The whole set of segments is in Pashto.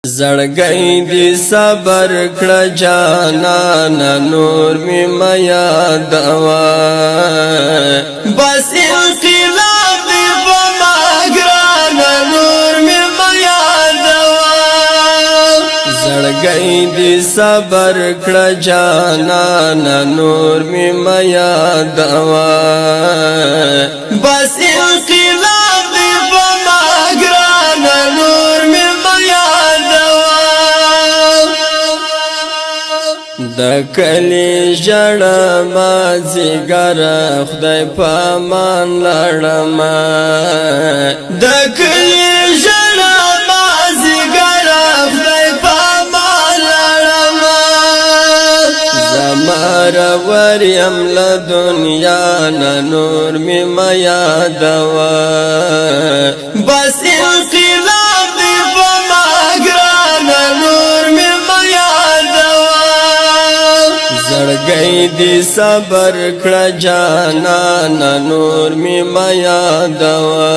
زړګی دی صبر کړه جانانا نور می میا دوا بس انقلاب دی بما گرانا نور می میا دوا زړګی دی صبر کړه جانانا نور می میا دوا بس انقلاب دی بما گرانا نور می د کلی جړه ما زیګر خدای پامان لړم د کلی جړه ما زیګر خدای پامان لړم زمر وریم له دنیا نور می میا دوا بس انقلاب دی بما ګرانه نور می میا زړګی دی صبر کړه جانانا نور می میا دوا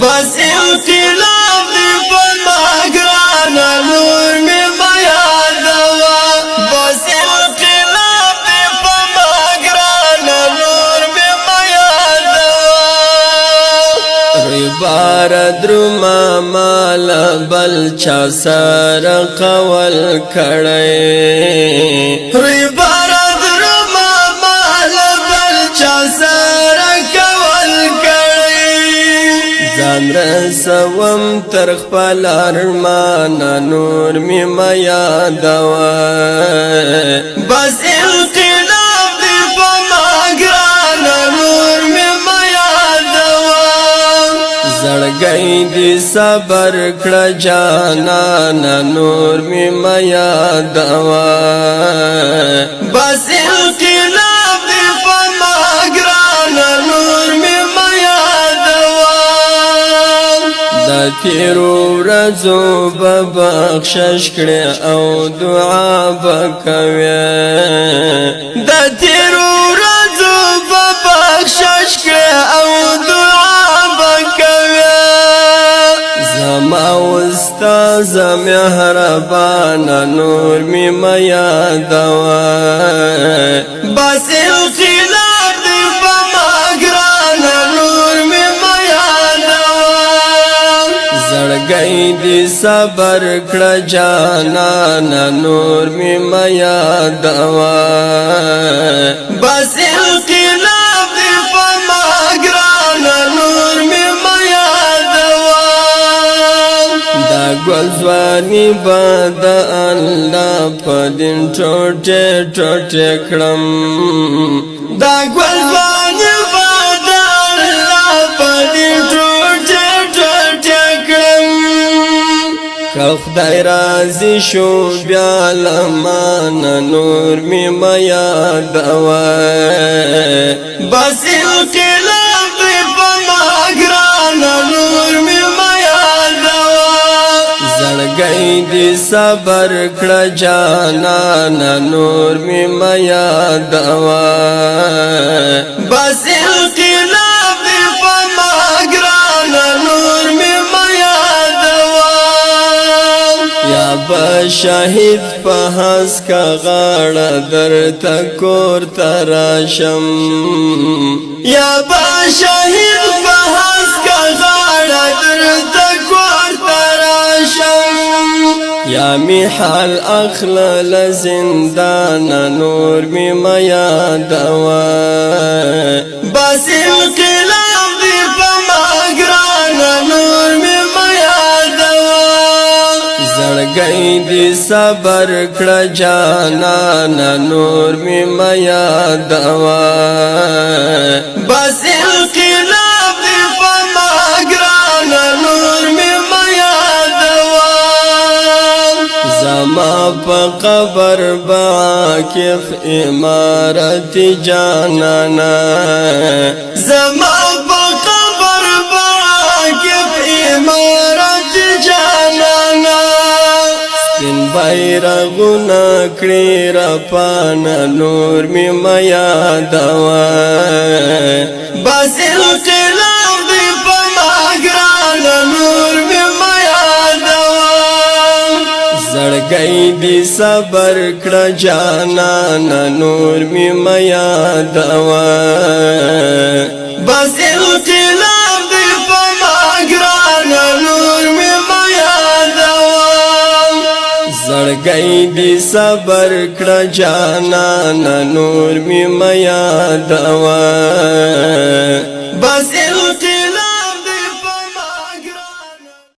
بس انقلاب دی بما ګرانه نور می میا دوا بس انقلاب دی بما ګرانه نور می میا دوا ریبار درما مال بل چا سر قول کړي ریبار درما مال بل چا سر قول کړي ځان رسوم تر خپل ارمان نور می میا دوا بس انقلاب دی بما ګرانه نور می میا دوا زړګی دی صبر کړه جانانا نور می میا دوا بس انقلاب دی بما ګرانه نور می میا دوا د تیرو ورځو به بخشش کړې او دعا به کوې د تیرو ورځو به بخشش کړې او دعا به کوې زما استاد مهربان نور می میا دوا بس انقلاب دی بما ګرانه نور می میا دوا زړګی دی صبر کړه جانانا نور می میا دوا بس انقلاب دی بما ګرانه نور می میا گلزوانی باد الله پدین ټوټه ټوټه کړم دا گلزوانی باد الله پدین ټوټه ټوټه کړم که خدای راضی شو بیا لمان نور می میا دوا بس انقلاب دی بما ګرانه نور می زړګی دی صبر کړه جانانا نور می میا دوا بس انقلاب دی بما ګرانه نور می میا دوا یا به شهید په هس کا غاړه درته کور تراشم یا به شهید په هس کا غاړه درته کور یا می حال اخلل زندان نور می میا دوا بس انقلاب دی بما ګرانه نور می میا دوا زړګی دی صبر کړه جانانا نور می میا دوا بس انقلاب دی بما ګرانه نور می زما په قبر باکف امارت جانانا زما په قبر باکف امارت جانانا سپین بیرغونه کړي را پانا نور می میا دوا بس انقلاب دی بما ګرانه نور می میا دوا زړګی دی صبر کړه جانانا نور می میا دوا بس انقلاب دی په ما ګرانا نور می میا دوا زړګی دی صبر کړه جانانا نور می میا دوا بس